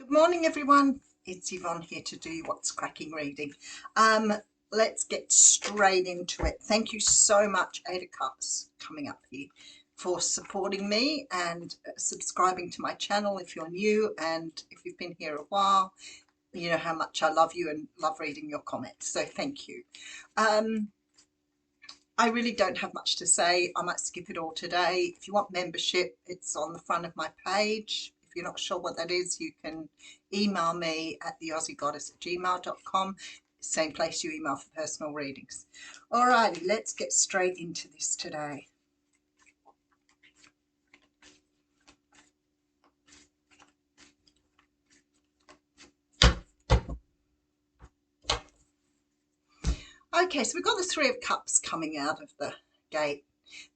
Good morning, everyone. It's Yvonne here to do What's Cracking reading. Let's get straight into it. Thank you so much, Ada Cups, coming up here, for supporting me and subscribing to my channel if you're new, and if you've been here a while, you know how much I love you and love reading your comments. So thank you. I really don't have much to say. I might skip it all today. If you want membership, it's on the front of my page. If you're not sure what that is, you can email me at theaussiegoddess@gmail.com. Same place you email for personal readings. Alrighty, let's get straight into this today. Okay, so we've got the Three of Cups coming out of the gate.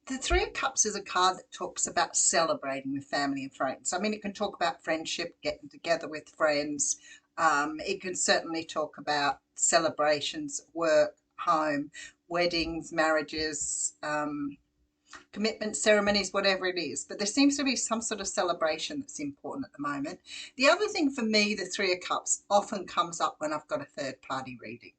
The Three of Cups is a card that talks about celebrating with family and friends. I mean, it can talk about friendship, getting together with friends. It can certainly talk about celebrations, work, home, weddings, marriages, commitment ceremonies, whatever it is. But there seems to be some sort of celebration that's important at the moment. The other thing for me, the Three of Cups often comes up when I've got a third party reading.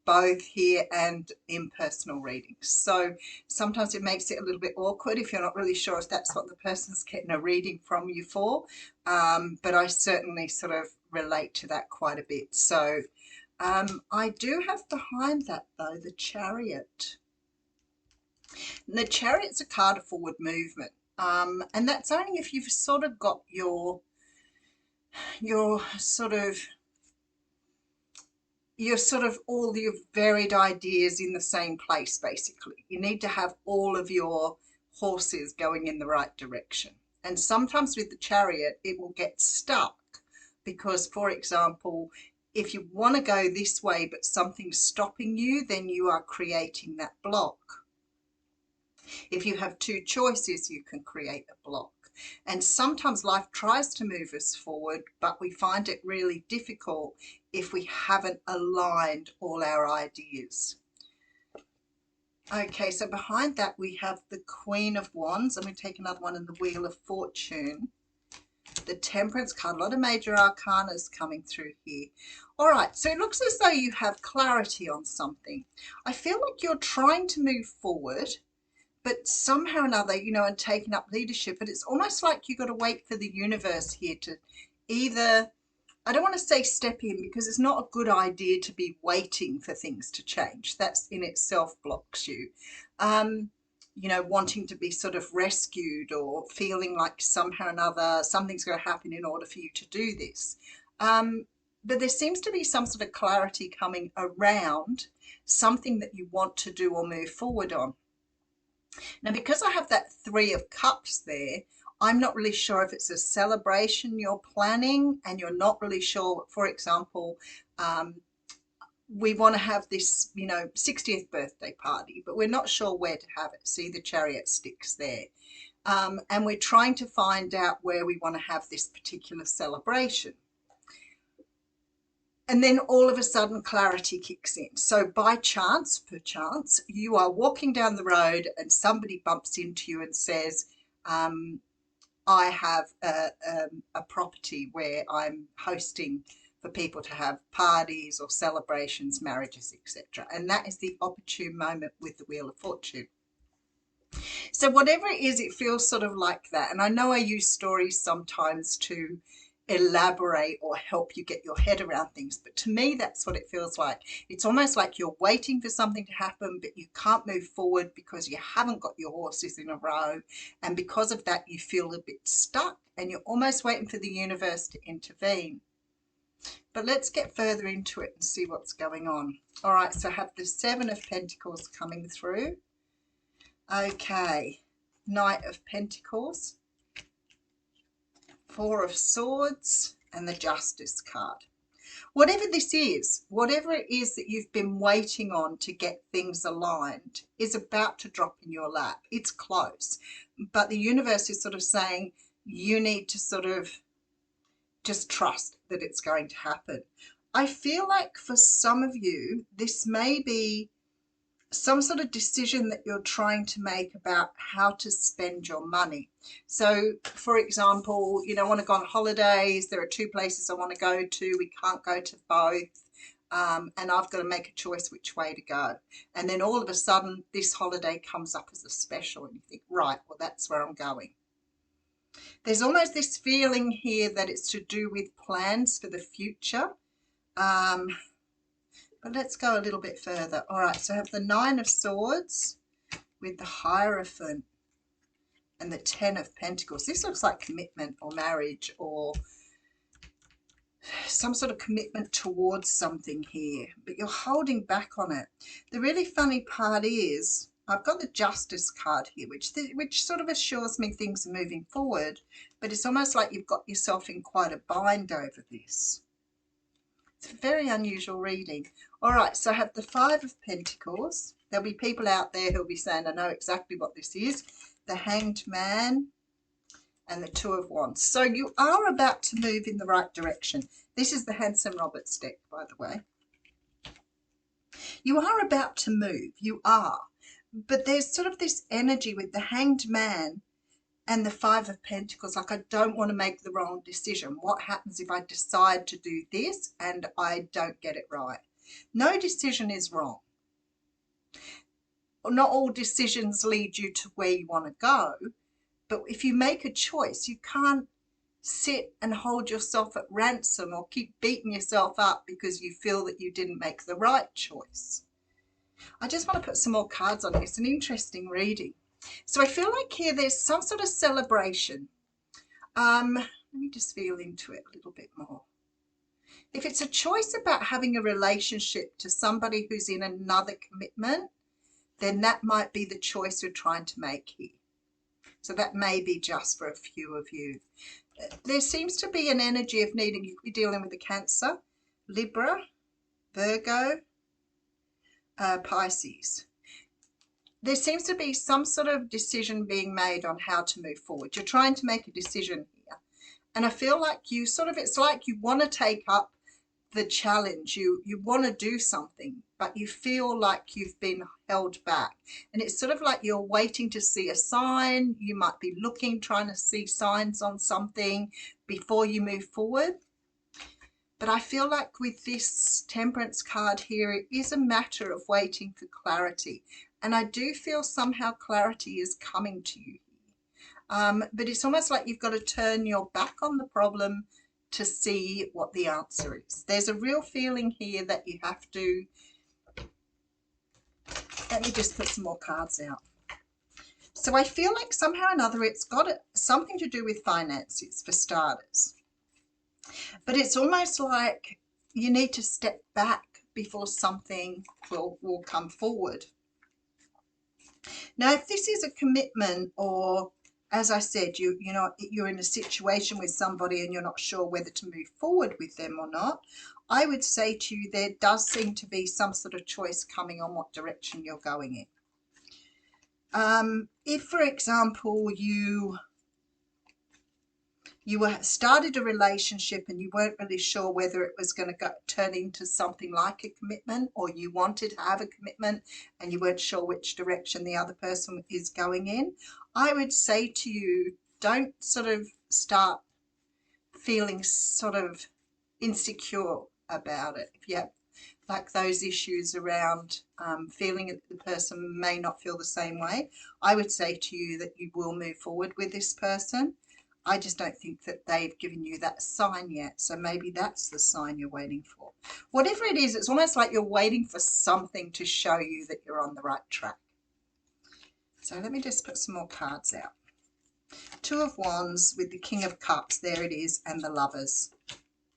Both here and in personal readings. So sometimes it makes it a little bit awkward if you're not really sure if that's what the person's getting a reading from you for. But I certainly sort of relate to that quite a bit. So I do have behind that, though, the Chariot. And the Chariot's a card of forward movement. And that's only if you've sort of got your sort of all your varied ideas in the same place, basically. You need to have all of your horses going in the right direction. And sometimes with the Chariot, it will get stuck because, for example, if you want to go this way but something's stopping you, then you are creating that block. If you have two choices, you can create a block. And sometimes life tries to move us forward, but we find it really difficult if we haven't aligned all our ideas. Okay, so behind that we have the Queen of Wands. I'm going to take another one in the Wheel of Fortune. The Temperance card, a lot of major arcanas coming through here. All right, so it looks as though you have clarity on something. I feel like you're trying to move forward, but somehow or another, you know, and taking up leadership, but it's almost like you've got to wait for the universe here to either, I don't want to say step in, because it's not a good idea to be waiting for things to change. That's in itself blocks you. You know, wanting to be sort of rescued or feeling like somehow or another something's going to happen in order for you to do this. But there seems to be some sort of clarity coming around something that you want to do or move forward on. Now, because I have that Three of Cups there, I'm not really sure if it's a celebration you're planning and you're not really sure. For example, we want to have this, you know, 60th birthday party, but we're not sure where to have it. See the Chariot sticks there. And we're trying to find out where we want to have this particular celebration. And then all of a sudden clarity kicks in. So by chance, perchance, you are walking down the road and somebody bumps into you and says, I have a property where I'm hosting for people to have parties or celebrations, marriages, etc. And that is the opportune moment with the Wheel of Fortune. So whatever it is, it feels sort of like that. And I know I use stories sometimes to elaborate or help you get your head around things, but to me that's what it feels like. It's almost like you're waiting for something to happen, but you can't move forward because you haven't got your horses in a row, and because of that you feel a bit stuck and you're almost waiting for the universe to intervene. But let's get further into it and see what's going on. All right, so I have the Seven of Pentacles coming through. Okay, Knight of Pentacles, Four of Swords, and the Justice card. Whatever this is, whatever it is that you've been waiting on to get things aligned is about to drop in your lap. It's close, but the universe is sort of saying you need to sort of just trust that it's going to happen. I feel like for some of you, this may be some sort of decision that you're trying to make about how to spend your money. So, for example, I want to go on holidays. There are two places I want to go to. We can't go to both. And I've got to make a choice which way to go. And then all of a sudden, this holiday comes up as a special, and you think, right, well, that's where I'm going. There's almost this feeling here that it's to do with plans for the future. But let's go a little bit further. All right, so I have the Nine of Swords with the Hierophant and the Ten of Pentacles. This looks like commitment or marriage or some sort of commitment towards something here, but you're holding back on it. The really funny part is I've got the Justice card here, which sort of assures me things are moving forward, but it's almost like you've got yourself in quite a bind over this. It's a very unusual reading. All right, so I have the Five of Pentacles. There'll be people out there who'll be saying, I know exactly what this is. The Hanged Man and the Two of Wands. So you are about to move in the right direction. This is the Hanson Roberts deck, by the way. You are about to move. You are. But there's sort of this energy with the Hanged Man and the Five of Pentacles, like I don't want to make the wrong decision. What happens if I decide to do this and I don't get it right? No decision is wrong. Not all decisions lead you to where you want to go, but if you make a choice, you can't sit and hold yourself at ransom or keep beating yourself up because you feel that you didn't make the right choice. I just want to put some more cards on this. An interesting reading. So I feel like here there's some sort of celebration. Let me just feel into it a little bit more. If it's a choice about having a relationship to somebody who's in another commitment, then that might be the choice you're trying to make here. So that may be just for a few of you. There seems to be an energy of needing, you could be dealing with the Cancer, Libra, Virgo, Pisces. There seems to be some sort of decision being made on how to move forward. You're trying to make a decision here. And I feel like it's like you want to take up the challenge. You want to do something, but you feel like you've been held back. And it's sort of like you're waiting to see a sign. You might be looking, trying to see signs on something before you move forward. But I feel like with this Temperance card here, it is a matter of waiting for clarity. And I do feel somehow clarity is coming to you. But it's almost like you've got to turn your back on the problem to see what the answer is. There's a real feeling here that you have to, let me just put some more cards out. So I feel like somehow or another it's got something to do with finances for starters. But it's almost like you need to step back before something will come forward. Now, if this is a commitment or, as I said, you're in a situation with somebody and you're not sure whether to move forward with them or not, I would say to you there does seem to be some sort of choice coming on what direction you're going in. If, for example, you started a relationship and you weren't really sure whether it was going to turn into something like a commitment, or you wanted to have a commitment and you weren't sure which direction the other person is going in, I would say to you, don't sort of start feeling sort of insecure about it. If you have like those issues around feeling that the person may not feel the same way, I would say to you that you will move forward with this person. I just don't think that they've given you that sign yet. So maybe that's the sign you're waiting for. Whatever it is, it's almost like you're waiting for something to show you that you're on the right track. So let me just put some more cards out. Two of Wands with the King of Cups. There it is. And the Lovers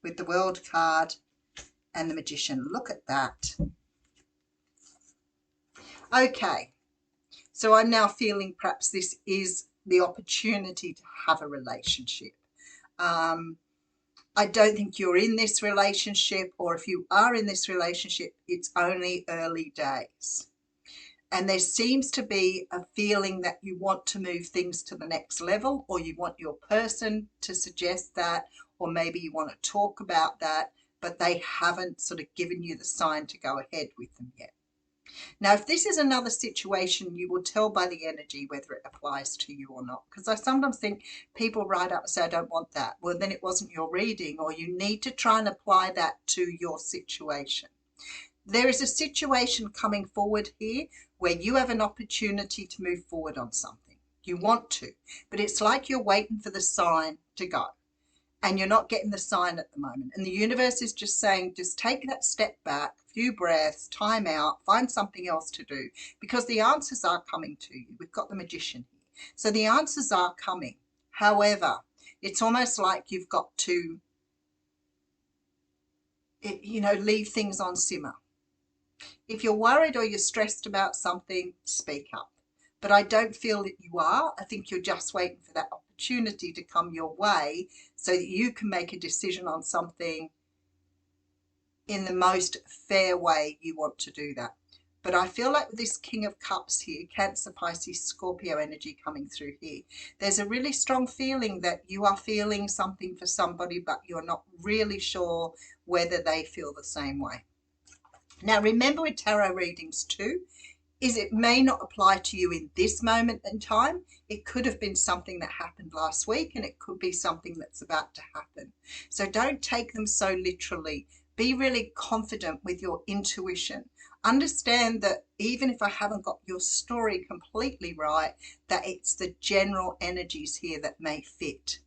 with the World card and the Magician. Look at that. Okay. So I'm now feeling perhaps this is the opportunity to have a relationship. I don't think you're in this relationship, or if you are in this relationship, it's only early days. And there seems to be a feeling that you want to move things to the next level, or you want your person to suggest that, or maybe you want to talk about that, but they haven't sort of given you the sign to go ahead with them yet. Now, if this is another situation, you will tell by the energy whether it applies to you or not. Because I sometimes think people write up and say, I don't want that. Well, then it wasn't your reading, or you need to try and apply that to your situation. There is a situation coming forward here where you have an opportunity to move forward on something. You want to, but it's like you're waiting for the sign to go. And you're not getting the sign at the moment. And the universe is just saying, just take that step back, few breaths, time out, find something else to do, because the answers are coming to you. We've got the Magician here. So the answers are coming. However, it's almost like you've got to, leave things on simmer. If you're worried or you're stressed about something, speak up. But I don't feel that you are. I think you're just waiting for that opportunity to come your way so that you can make a decision on something in the most fair way you want to do that. But I feel like with this King of Cups here, Cancer, Pisces, Scorpio energy coming through here, there's a really strong feeling that you are feeling something for somebody, but you're not really sure whether they feel the same way. Now, remember with tarot readings too, is it may not apply to you in this moment in time. It could have been something that happened last week, and it could be something that's about to happen. So don't take them so literally. Be really confident with your intuition. Understand that even if I haven't got your story completely right, that it's the general energies here that may fit.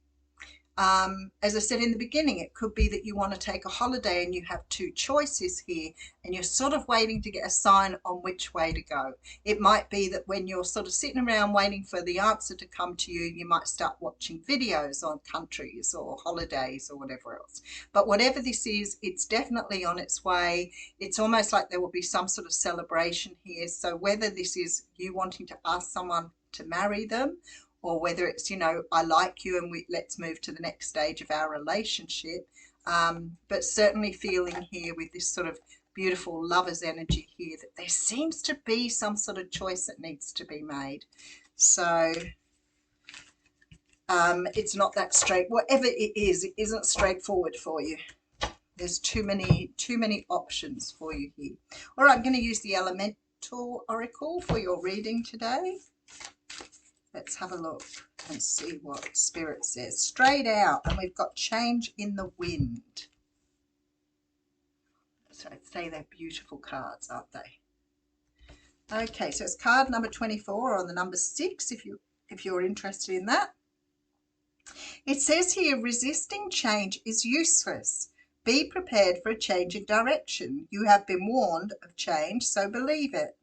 As I said in the beginning, it could be that you want to take a holiday and you have two choices here, and you're sort of waiting to get a sign on which way to go. It might be that when you're sort of sitting around waiting for the answer to come to you, you might start watching videos on countries or holidays or whatever else. But whatever this is, it's definitely on its way. It's almost like there will be some sort of celebration here. So whether this is you wanting to ask someone to marry them, or whether it's, I like you and let's move to the next stage of our relationship. But certainly feeling here with this sort of beautiful lover's energy here that there seems to be some sort of choice that needs to be made. So it's not that straight. Whatever it isn't straightforward for you. There's too many options for you here. All right, I'm going to use the Elemental Oracle for your reading today. Let's have a look and see what Spirit says. Straight out, and we've got change in the wind. So I'd say they're beautiful cards, aren't they? Okay, so it's card number 24 or the number 6 if you're interested in that. It says here, resisting change is useless. Be prepared for a change in direction. You have been warned of change, so believe it.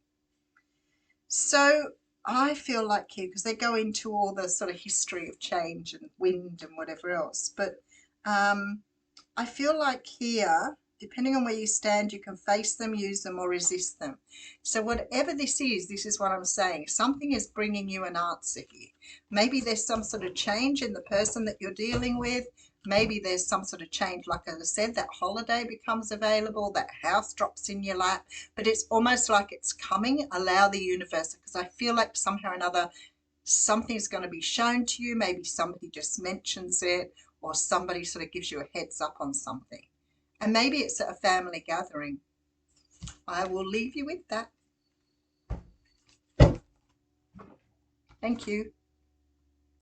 So I feel like here, because they go into all the sort of history of change and wind and whatever else, but I feel like here, depending on where you stand, you can face them, use them, or resist them. So whatever this is what I'm saying. Something is bringing you an answer here. Maybe there's some sort of change in the person that you're dealing with. Maybe there's some sort of change, like I said, that holiday becomes available, that house drops in your lap, but it's almost like it's coming. Allow the universe, because I feel like somehow or another something's going to be shown to you. Maybe somebody just mentions it, or somebody sort of gives you a heads up on something. And maybe it's at a family gathering. I will leave you with that. Thank you.